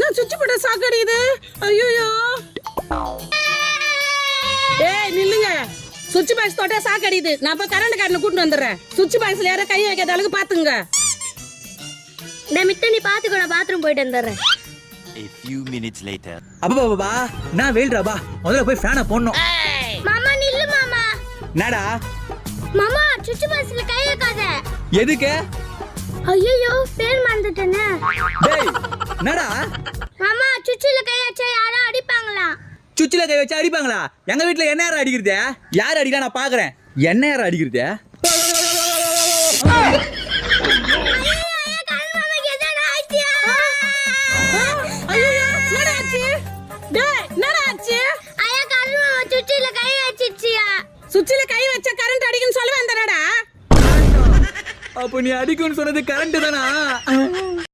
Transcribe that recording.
நான் சுவிட்ச் போட்ட சாக்கடிக்குது. ஐயோ ஏய் நில்லுங்க. சுவிட்ச் பாக்ஸ் தொட்டா சாக்கடிக்குது. நான் போய் கரண்ட் காரனை கூட்டிட்டு வந்துடுறேன். சுவிட்ச் பாக்ஸ்ல யாரும் கை வைக்காத அளவுக்கு பாத்துங்க. நான் மித்த நீ பாத்துக்கோ, நான் பாத்ரூம் போயிட்டு வந்துடுறேன். A few minutes later. அப்பா நான் வெயில்றாப்பா, முதல்ல போய் ஃபேனை போடணும். மாமா நில்லு மாமா. என்னடா மாமா சுவிட்ச் பாக்ஸ்ல கை வைக்காத. எதுக்கு? ஐயோ பேர் மறந்துட்டேனே. டேய் என்னடா? மாமா சுவிட்ச்ல கை வச்சா யாரும் அடிப்பாங்களா? சுவிட்ச்ல கை வச்சா அடிப்பாங்களா? எங்க வீட்ல என்ன யாரும் அடிக்கிறது? யார் அடிக்கா நான் பாக்குறேன். என்ன யாரும் அடிக்கிறது? சுவிட்ச்ல கை வச்சா கரண்ட் அடிக்குன்னு சொல்ல வந்தடா. அப்ப நீ அடிக்கும்னு சொன்னது கரண்ட் தானா?